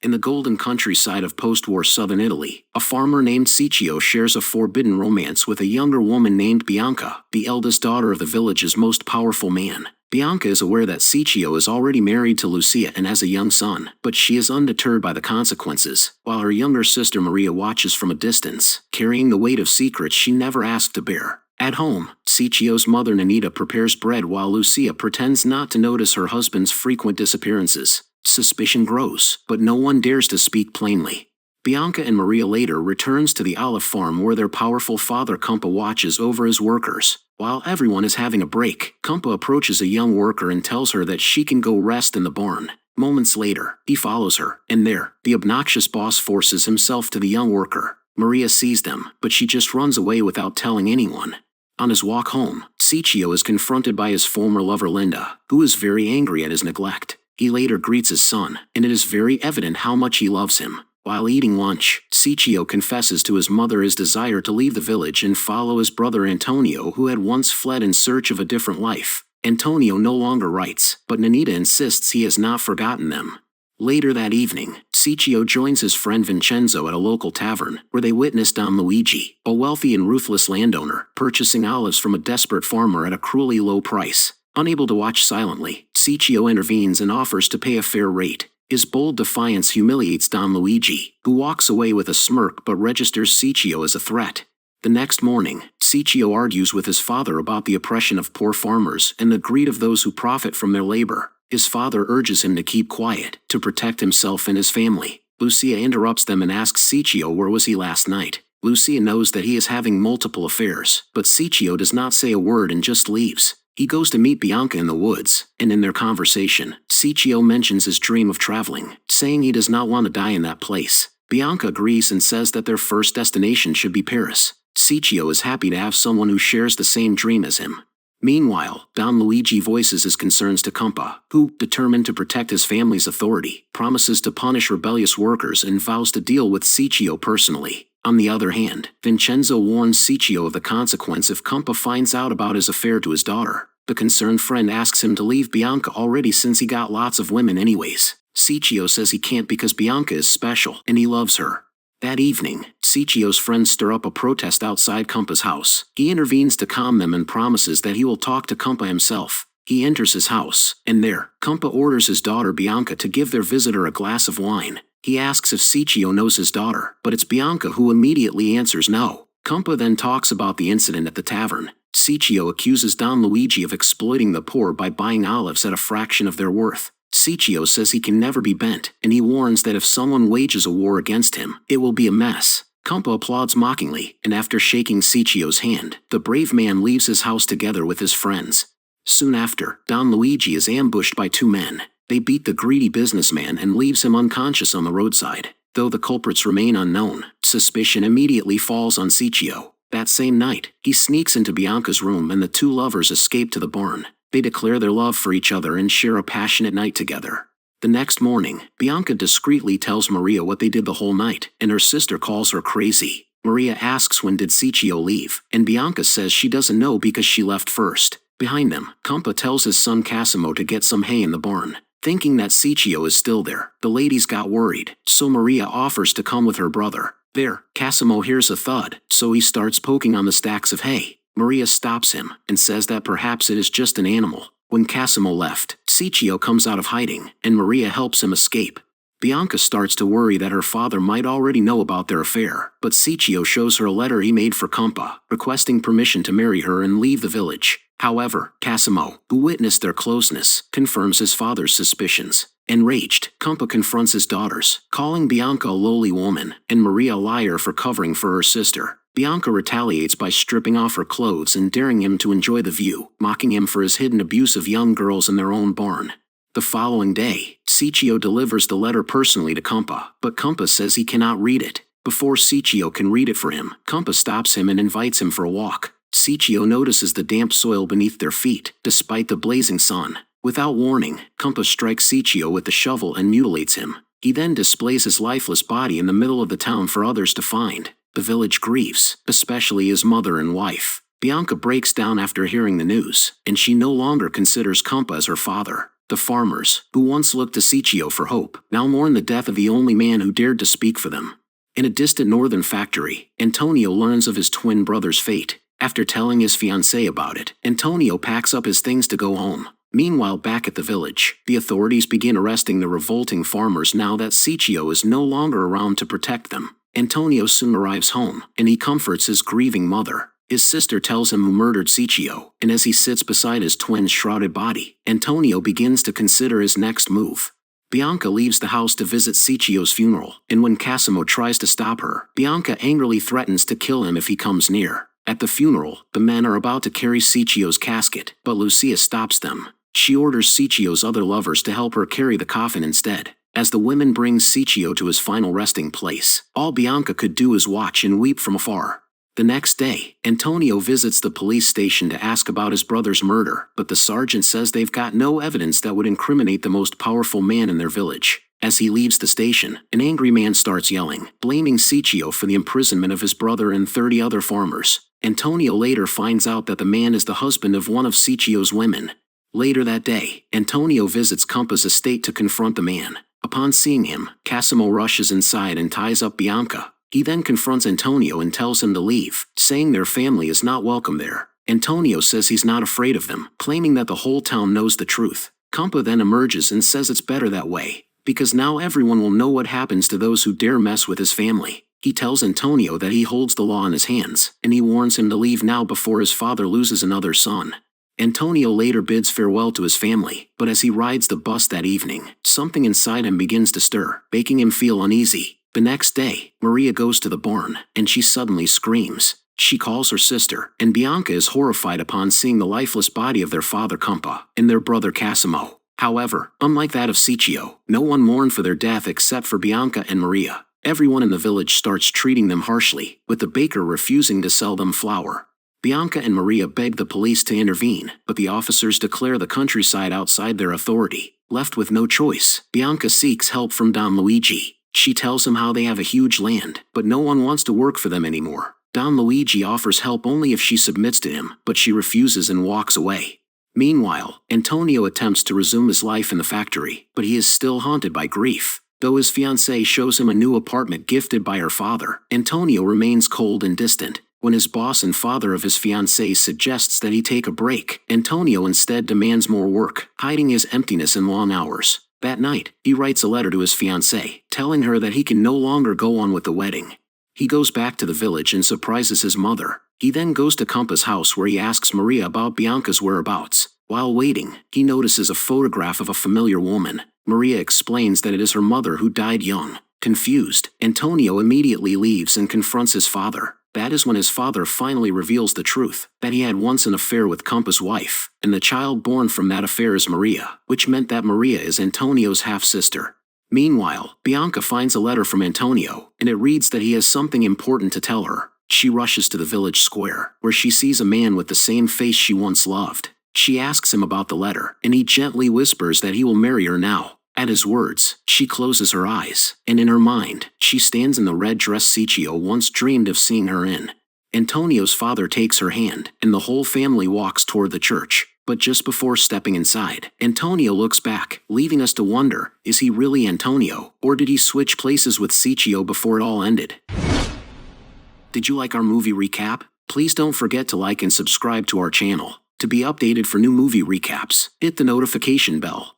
In the golden countryside of post-war southern Italy, a farmer named Ciccio shares a forbidden romance with a younger woman named Bianca, the eldest daughter of the village's most powerful man. Bianca is aware that Ciccio is already married to Lucia and has a young son, but she is undeterred by the consequences, while her younger sister Maria watches from a distance, carrying the weight of secrets she never asked to bear. At home, Ciccio's mother Nanita prepares bread while Lucia pretends not to notice her husband's frequent disappearances. Suspicion grows, but no one dares to speak plainly. Bianca and Maria later returns to the olive farm where their powerful father Cumpa watches over his workers. While everyone is having a break, Cumpa approaches a young worker and tells her that she can go rest in the barn. Moments later, he follows her, and there, the obnoxious boss forces himself to the young worker. Maria sees them, but she just runs away without telling anyone. On his walk home, Ciccio is confronted by his former lover Linda, who is very angry at his neglect. He later greets his son, and it is very evident how much he loves him. While eating lunch, Ciccio confesses to his mother his desire to leave the village and follow his brother Antonio, who had once fled in search of a different life. Antonio no longer writes, but Nanita insists he has not forgotten them. Later that evening, Ciccio joins his friend Vincenzo at a local tavern, where they witness Don Luigi, a wealthy and ruthless landowner, purchasing olives from a desperate farmer at a cruelly low price. Unable to watch silently, Ciccio intervenes and offers to pay a fair rate. His bold defiance humiliates Don Luigi, who walks away with a smirk but registers Ciccio as a threat. The next morning, Ciccio argues with his father about the oppression of poor farmers and the greed of those who profit from their labor. His father urges him to keep quiet, to protect himself and his family. Lucia interrupts them and asks Ciccio where was he last night. Lucia knows that he is having multiple affairs, but Ciccio does not say a word and just leaves. He goes to meet Bianca in the woods, and in their conversation, Ciccio mentions his dream of traveling, saying he does not want to die in that place. Bianca agrees and says that their first destination should be Paris. Ciccio is happy to have someone who shares the same dream as him. Meanwhile, Don Luigi voices his concerns to Cumpa, who, determined to protect his family's authority, promises to punish rebellious workers and vows to deal with Ciccio personally. On the other hand, Vincenzo warns Ciccio of the consequence if Cumpa finds out about his affair to his daughter. The concerned friend asks him to leave Bianca already since he got lots of women anyways. Ciccio says he can't because Bianca is special and he loves her. That evening, Ciccio's friends stir up a protest outside Cumpa's house. He intervenes to calm them and promises that he will talk to Cumpa himself. He enters his house, and there, Cumpa orders his daughter Bianca to give their visitor a glass of wine. He asks if Ciccio knows his daughter, but it's Bianca who immediately answers no. Cumpa then talks about the incident at the tavern. Ciccio accuses Don Luigi of exploiting the poor by buying olives at a fraction of their worth. Ciccio says he can never be bent, and he warns that if someone wages a war against him, it will be a mess. Cumpa applauds mockingly, and after shaking Ciccio's hand, the brave man leaves his house together with his friends. Soon after, Don Luigi is ambushed by two men. They beat the greedy businessman and leaves him unconscious on the roadside. Though the culprits remain unknown, suspicion immediately falls on Ciccio. That same night, he sneaks into Bianca's room and the two lovers escape to the barn. They declare their love for each other and share a passionate night together. The next morning, Bianca discreetly tells Maria what they did the whole night, and her sister calls her crazy. Maria asks when did Ciccio leave, and Bianca says she doesn't know because she left first. Behind them, Cumpa tells his son Cassimo to get some hay in the barn. Thinking that Ciccio is still there, the ladies got worried, so Maria offers to come with her brother. There, Cassimo hears a thud, so he starts poking on the stacks of hay. Maria stops him, and says that perhaps it is just an animal. When Cassimo left, Ciccio comes out of hiding, and Maria helps him escape. Bianca starts to worry that her father might already know about their affair, but Ciccio shows her a letter he made for Cumpa, requesting permission to marry her and leave the village. However, Cassimo, who witnessed their closeness, confirms his father's suspicions. Enraged, Cumpa confronts his daughters, calling Bianca a lowly woman, and Maria a liar for covering for her sister. Bianca retaliates by stripping off her clothes and daring him to enjoy the view, mocking him for his hidden abuse of young girls in their own barn. The following day, Ciccio delivers the letter personally to Cumpa, but Cumpa says he cannot read it. Before Ciccio can read it for him, Cumpa stops him and invites him for a walk. Ciccio notices the damp soil beneath their feet, despite the blazing sun. Without warning, Cumpa strikes Ciccio with the shovel and mutilates him. He then displays his lifeless body in the middle of the town for others to find. The village grieves, especially his mother and wife. Bianca breaks down after hearing the news, and she no longer considers Cumpa as her father. The farmers, who once looked to Ciccio for hope, now mourn the death of the only man who dared to speak for them. In a distant northern factory, Antonio learns of his twin brother's fate. After telling his fiancée about it, Antonio packs up his things to go home. Meanwhile, back at the village, the authorities begin arresting the revolting farmers now that Ciccio is no longer around to protect them. Antonio soon arrives home, and he comforts his grieving mother. His sister tells him who murdered Ciccio, and as he sits beside his twin's shrouded body, Antonio begins to consider his next move. Bianca leaves the house to visit Ciccio's funeral, and when Cosimo tries to stop her, Bianca angrily threatens to kill him if he comes near. At the funeral, the men are about to carry Ciccio's casket, but Lucia stops them. She orders Ciccio's other lovers to help her carry the coffin instead. As the women bring Ciccio to his final resting place, all Bianca could do is watch and weep from afar. The next day, Antonio visits the police station to ask about his brother's murder, but the sergeant says they've got no evidence that would incriminate the most powerful man in their village. As he leaves the station, an angry man starts yelling, blaming Ciccio for the imprisonment of his brother and 30 other farmers. Antonio later finds out that the man is the husband of one of Ciccio's women. Later that day, Antonio visits Compa's estate to confront the man. Upon seeing him, Cosimo rushes inside and ties up Bianca. He then confronts Antonio and tells him to leave, saying their family is not welcome there. Antonio says he's not afraid of them, claiming that the whole town knows the truth. Compa then emerges and says it's better that way, because now everyone will know what happens to those who dare mess with his family. He tells Antonio that he holds the law in his hands, and he warns him to leave now before his father loses another son. Antonio later bids farewell to his family, but as he rides the bus that evening, something inside him begins to stir, making him feel uneasy. The next day, Maria goes to the barn, and she suddenly screams. She calls her sister, and Bianca is horrified upon seeing the lifeless body of their father Compa and their brother Cosimo. However, unlike that of Ciccio, no one mourned for their death except for Bianca and Maria. Everyone in the village starts treating them harshly, with the baker refusing to sell them flour. Bianca and Maria beg the police to intervene, but the officers declare the countryside outside their authority. Left with no choice, Bianca seeks help from Don Luigi. She tells him how they have a huge land, but no one wants to work for them anymore. Don Luigi offers help only if she submits to him, but she refuses and walks away. Meanwhile, Antonio attempts to resume his life in the factory, but he is still haunted by grief. Though his fiancée shows him a new apartment gifted by her father, Antonio remains cold and distant. When his boss and father of his fiancée suggests that he take a break, Antonio instead demands more work, hiding his emptiness in long hours. That night, he writes a letter to his fiancée, telling her that he can no longer go on with the wedding. He goes back to the village and surprises his mother. He then goes to Compa's house where he asks Maria about Bianca's whereabouts. While waiting, he notices a photograph of a familiar woman. Maria explains that it is her mother who died young. Confused, Antonio immediately leaves and confronts his father. That is when his father finally reveals the truth, that he had once an affair with Compa's wife, and the child born from that affair is Maria, which meant that Maria is Antonio's half-sister. Meanwhile, Bianca finds a letter from Antonio, and it reads that he has something important to tell her. She rushes to the village square, where she sees a man with the same face she once loved. She asks him about the letter, and he gently whispers that he will marry her now. At his words, she closes her eyes, and in her mind, she stands in the red dress Ciccio once dreamed of seeing her in. Antonio's father takes her hand, and the whole family walks toward the church. But just before stepping inside, Antonio looks back, leaving us to wonder, is he really Antonio, or did he switch places with Ciccio before it all ended? Did you like our movie recap? Please don't forget to like and subscribe to our channel. To be updated for new movie recaps, hit the notification bell.